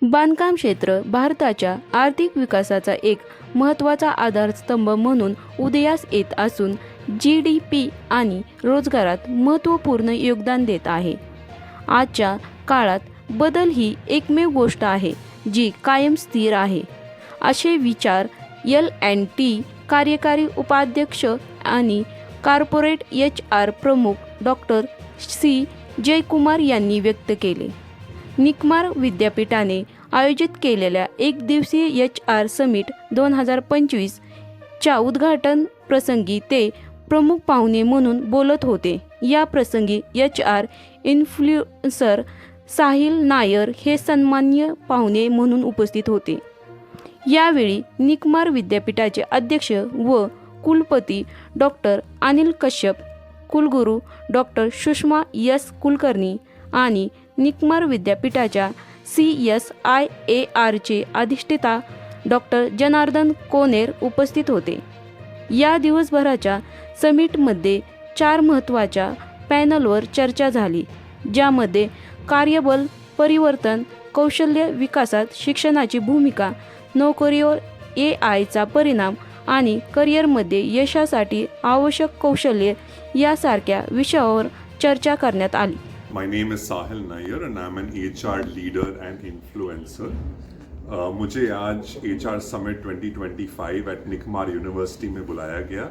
बांधकाम क्षेत्र भारताच्या आर्थिक विकासाचा एक महत्त्वाचा आधारस्तंभ म्हणून उदयास येत असून GDP आणि रोजगारात महत्त्वपूर्ण योगदान देत आहे. आजच्या काळात बदल ही एकमेव गोष्ट आहे जी कायम स्थिर आहे, असे विचार L&T कार्यकारी उपाध्यक्ष आणि कॉर्पोरेट HR प्रमुख डॉक्टर C. जयकुमार यांनी व्यक्त केले. निकमार विद्यापीठाने आयोजित केलेल्या एक दिवसीय HR समिट 2025 च्या उद्घाटन प्रसंगी ते प्रमुख पाहुणे म्हणून बोलत होते. या प्रसंगी HR इन्फ्लुएन्सर साहिल नायर हे सन्माननीय पाहुणे म्हणून उपस्थित होते. यावेळी निकमार विद्यापीठाचे अध्यक्ष व कुलपती डॉक्टर अनिल कश्यप, कुलगुरू डॉक्टर सुषमा S. कुलकर्णी आणि निकमार विद्यापीठाच्या CSIARचे अधिष्ठाता डॉक्टर जनार्दन कोनेर उपस्थित होते. या दिवसभराच्या समिटमध्ये 4 महत्त्वाच्या पॅनलवर चर्चा झाली, ज्यामध्ये कार्यबल परिवर्तन, कौशल्य विकासात शिक्षणाची भूमिका, नोकरीवर AIचा परिणाम आणि करिअरमध्ये यशासाठी आवश्यक कौशल्य यासारख्या विषयावर चर्चा करण्यात आली. My name is Sahil Nair and I'm an HR leader and influencer. मुझे आज HR Summit 2025 at NICMAR University में बुलाया गया.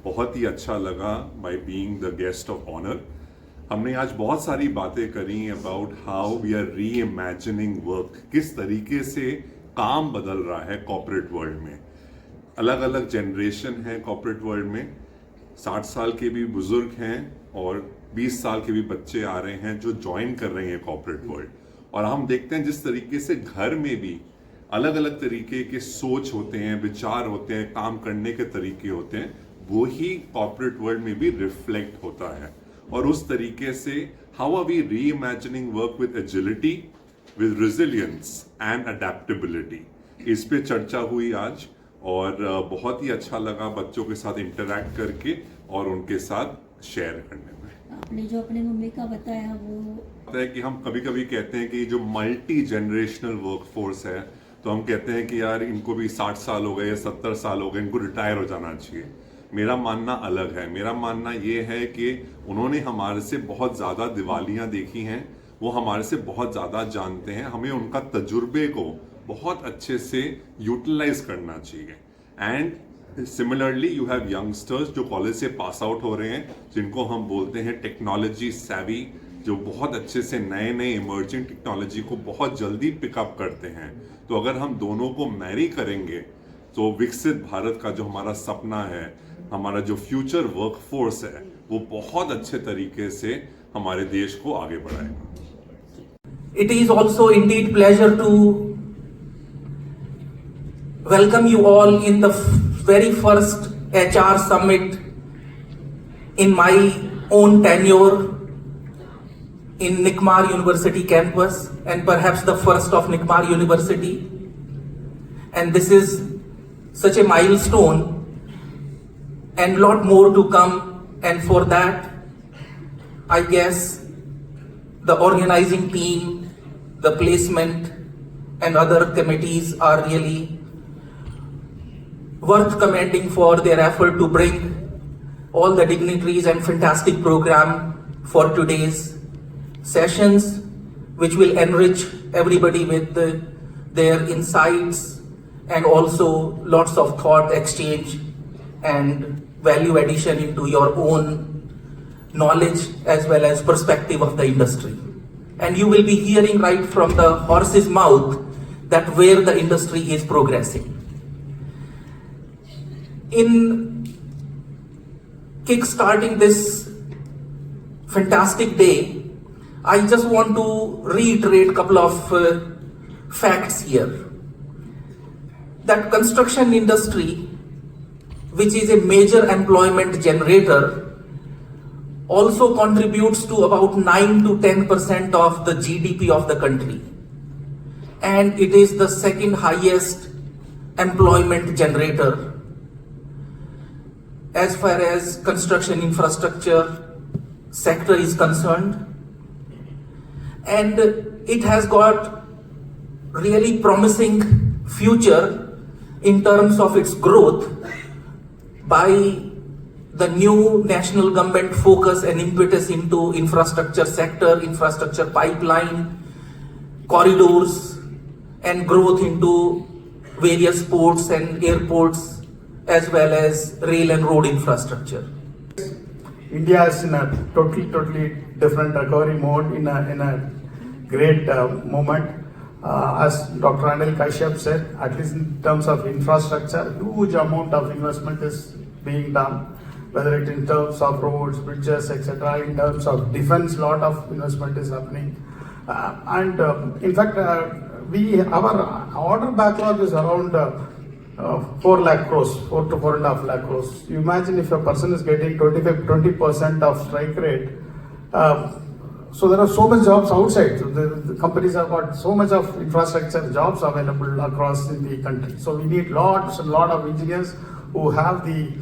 बहुत ही अच्छा लगा by being the guest of honor. हमने आज बहुत सारी बातें करी about how we are reimagining work. किस तरीके से काम बदल रहा है कॉर्पोरेट वर्ल्ड में. अलग अलग जनरेशन है कॉर्पोरेट वर्ल्ड में. 60 साल के भी बुजुर्ग हैं और 20 साल के भी बच्चे आ रहे हैं जो ज्वाइन कर रहे हैं कॉर्पोरेट वर्ल्ड. और हम देखते हैं जिस तरीके से घर में भी अलग अलग तरीके के सोच होते हैं, विचार होते हैं, काम करने के तरीके होते हैं, वो ही कॉर्पोरेट वर्ल्ड में भी रिफ्लेक्ट होता है. और उस तरीके से how are we reimagining work with agility, with resilience and adaptability, इस पे चर्चा हुई आज. और बहुत ही अच्छा लगा बच्चों के साथ इंटरैक्ट करके और उनके साथ शेयर करने में. आपने जो अपने मम्मी का बताया वो है कि हम कभी कभी कहते हैं कि जो मल्टी जनरेशनल वर्कफोर्स है, तो हम कहते हैं कि यार इनको भी 60 साल हो गए या 70 साल हो गए, इनको रिटायर हो जाना चाहिए. मेरा मानना अलग है. मेरा मानना ये है कि उन्होंने हमारे से बहुत ज़्यादा दिवालियाँ देखी हैं, वो हमारे से बहुत ज़्यादा जानते हैं. हमें उनका तजुर्बे को बहुत अच्छे से यूटिलाइज करना चाहिए. And similarly you have youngsters जो कॉलेज से पास आउट हो रहे हैं, जिनको हम बोलते हैं टेक्नोलॉजी सैवी, जो बहुत अच्छे से नए नए इमर्जिंग टेक्नोलॉजी को बहुत जल्दी पिकअप करते हैं. तो अगर हम दोनों को मैरी करेंगे तो विकसित भारत का जो हमारा सपना है, हमारा जो फ्यूचर वर्कफोर्स है, वो बहुत अच्छे तरीके से हमारे देश को आगे बढ़ाएगा. It is also indeed pleasure to welcome you all in the very first HR summit in my own tenure in NICMAR University campus, and perhaps the first of NICMAR University. And this is such a milestone and lot more to come, and for that I guess the organizing team, the placement and other committees are really worth commending for their effort to bring all the dignitaries and fantastic program for today's sessions, which will enrich everybody with their insights and also lots of thought exchange and value addition into your own knowledge as well as perspective of the industry. And you will be hearing right from the horse's mouth that where the industry is progressing. In kickstarting this fantastic day, I just want to reiterate a couple of facts here. That construction industry, which is a major employment generator, also contributes to about 9 to 10% of the GDP of the country. And it is the second highest employment generator as far as construction infrastructure sector is concerned. and it has got really promising future in terms of its growth by the new national government focus and impetus into infrastructure sector, infrastructure pipeline, corridors, and growth into various ports and airports, as well as rail and road infrastructure. India is in a totally different recovery mode, in a great moment. As Dr. Anil Kashyap said, at least in terms of infrastructure, huge amount of investment is being done, whether it in terms of roads, bridges, etc. In terms of defense, lot of investment is happening. In fact, our order backlog is around 4 lakh crores, 4 to 4.5 lakh crores. You imagine if a person is getting 20% of strike rate, so there are so many jobs outside. So the companies have got so much of infrastructure jobs available across in the country. So we need lots and lot of engineers who have the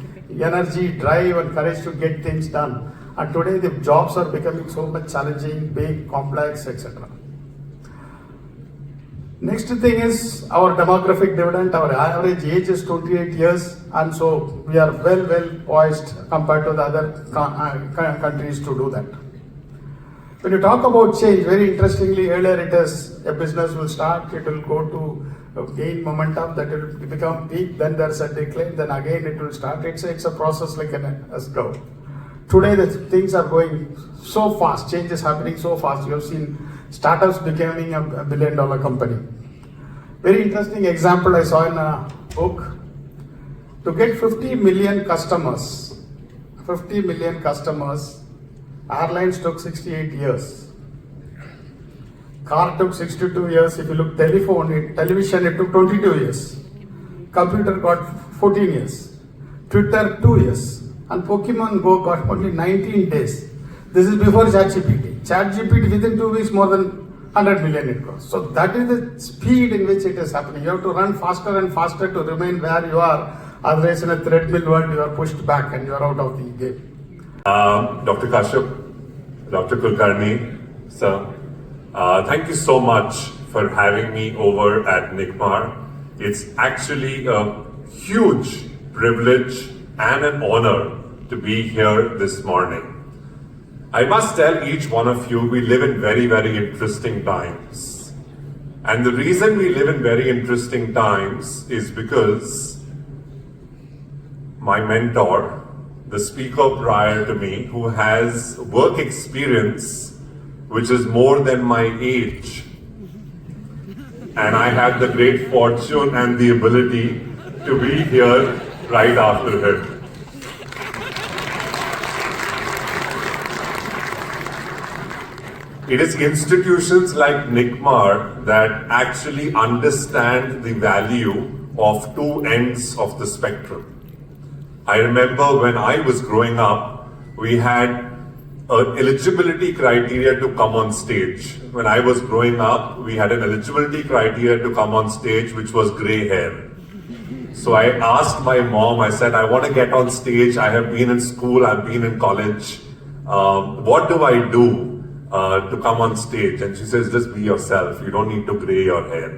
energy, drive and courage to get things done. And today the jobs are becoming so much challenging, big, complex, etc. Next thing is our demographic dividend. Our average age is 28 years, and so we are well poised compared to the other countries to do that. When you talk about change, very interestingly, earlier it is a business will start, it will go to gain momentum, that it will become peak, then there's a decline, then again it will start. It's a process like a curve. Today the things are going so fast, change is happening so fast. You have seen startups becoming a $1 billion company. Very interesting example I saw in a book. To get 50 million customers, airlines took 68 years. Car took 62 years. If you look television, it took 22 years. Computer got 14 years. Twitter 2 years. And Pokemon Go got only 19 days. This is before ChatGPT. ChatGPT within 2 weeks more than 100 million it costs. So that is the speed in which it is happening. You have to run faster and faster to remain where you are. Otherwise in a treadmill world you are pushed back and you are out of the game. Dr. Kashyap, Dr. Kulkarni, sir, thank you so much for having me over at NICMAR. It's actually a huge privilege and an honor to be here this morning. I must tell each one of you, we live in very interesting times. And the reason we live in very interesting times is because my mentor, the speaker prior to me, who has work experience which is more than my age, and I had the great fortune and the ability to be here right after him. It is institutions like NICMAR that actually understand the value of two ends of the spectrum. I remember when I was growing up, we had an eligibility criteria to come on stage. When I was growing up, we had an eligibility criteria to come on stage, which was gray hair. So I asked my mom, I said, I want to get on stage. I have been in school, I've been in college. What do I do to come on stage? And she says, just be yourself. You don't need to gray your hair.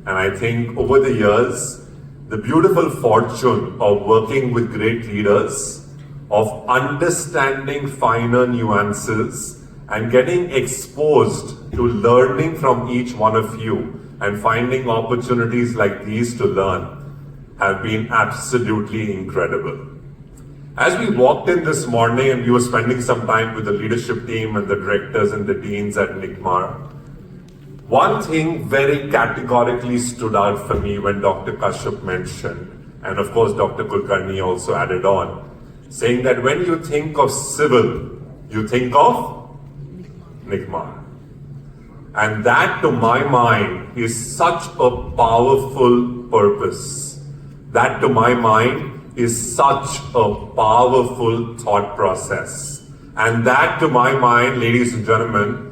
And I think over the years, the beautiful fortune of working with great leaders, of understanding finer nuances and getting exposed to learning from each one of you and finding opportunities like these to learn have been absolutely incredible. As we walked in this morning and we were spending some time with the leadership team and the directors and the deans at NICMAR, one thing very categorically stood out for me when Dr. Kashyap mentioned, and of course Dr. Kulkarni also added on, saying that when you think of civil, you think of NICMAR. And that, to my mind, is such a powerful purpose. That, to my mind, is such a powerful thought process. And that, to my mind, ladies and gentlemen,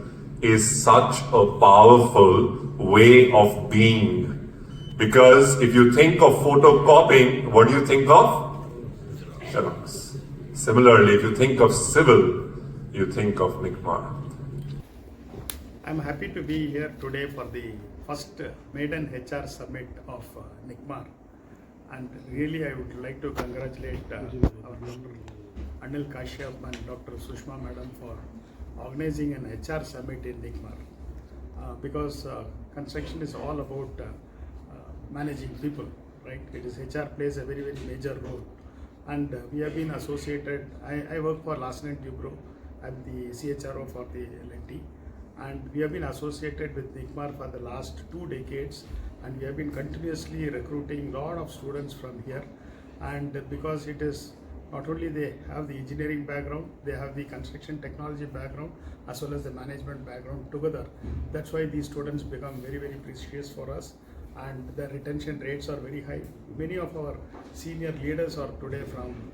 is such a powerful way of being. Because if you think of photocopying, what do you think of? Xerox. Similarly, if you think of civil, you think of NICMAR. I'm happy to be here today for the first maiden HR summit of NICMAR, and really I would like to congratulate our Dr. Anil Kashyap and Dr. Sushma Madam for organizing an HR summit in NICMAR, because construction is all about managing people, right? It is HR plays a very, very major role, and we have been associated. I work for Larsen Toubro. I'm the CHRO for the L&T, and we have been associated with NICMAR for the last 2 decades, and we have been continuously recruiting a lot of students from here. And because it is not only they have the engineering background, they have the construction technology background as well as the management background together. That's why these students become very, very precious for us, and the retention rates are very high. Many of our senior leaders are today from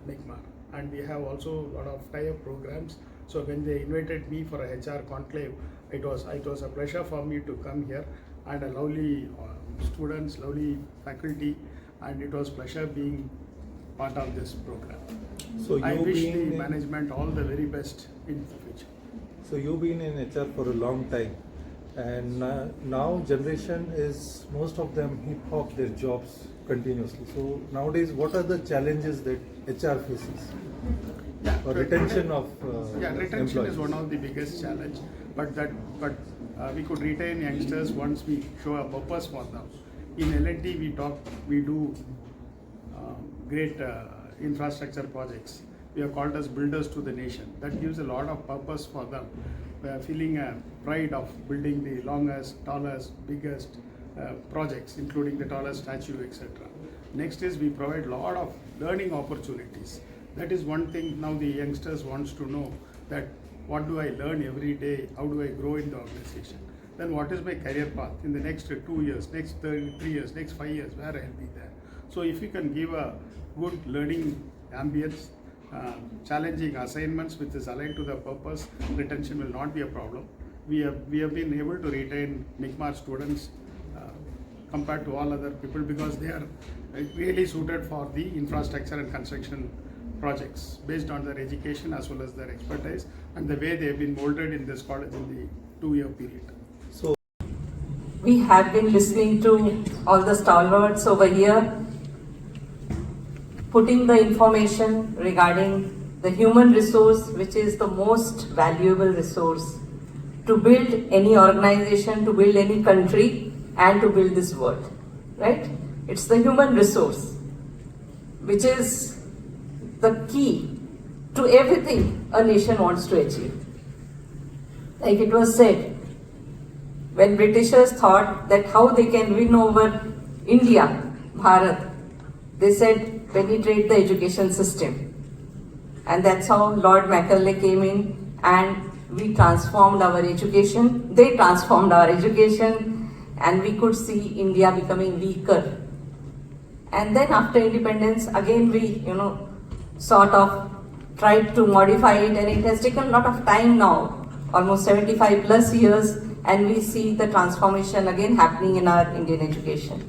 NICMAR, and we have also a lot of tie-up programs. So when they invited me for a HR conclave, it was a pleasure for me to come here, and a lovely students, lovely faculty, and it was pleasure being part of this program. So I you wish the been in- management all the very best in the future. So you've been in HR for a long time, and now generation is most of them hip hop their jobs continuously. So nowadays, what are the challenges that HR faces? Or retention of Retention employees? is one of the biggest challenge, but we could retain youngsters once we show a purpose for them. In L&T, we do great infrastructure projects. We are called as builders to the nation. That gives a lot of purpose for them. We are feeling a pride of building the longest, tallest, biggest projects, including the tallest statue, etc. Next is we provide a lot of learning opportunities. That is one thing now the youngsters wants to know, that what do I learn every day, how do I grow in the organization, then what is my career path in the next 2 years, next 3 years, next 5 years, where I'll be there. So if we can give a good learning ambience, challenging assignments which is aligned to the purpose, retention will not be a problem. We have been able to retain NICMAR students compared to all other people, because they are really suited for the infrastructure and construction projects based on their education as well as their expertise and the way they have been molded in this college in the 2-year period. So We have been listening to all the stalwarts over here, putting the information regarding the human resource, which is the most valuable resource to build any organization, to build any country, and to build this world, right? It's the human resource, which is the key to everything a nation wants to achieve. Like it was said, when Britishers thought that how they can win over India, Bharat, they said penetrate the education system. And that's how Lord Macaulay came in, and we transformed our education, they transformed our education, and we could see India becoming weaker. And then after independence, again we, sort of tried to modify it, and it has taken a lot of time now, almost 75 plus years, and we see the transformation again happening in our Indian education.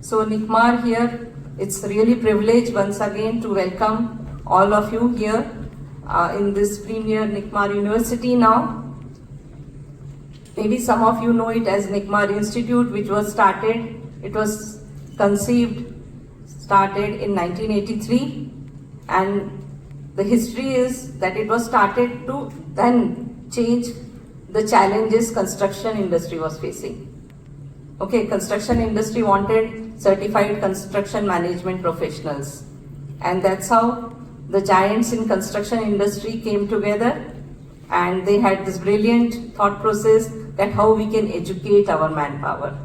So NICMAR here, it's really privilege once again to welcome all of you here in this premier NICMAR University now. Maybe some of you know it as NICMAR Institute, which was started, it was started in 1983, and the history is that it was started to then change the challenges construction industry was facing. Okay, construction industry wanted certified construction management professionals, and that's how the giants in construction industry came together, and they had this brilliant thought process that how we can educate our manpower.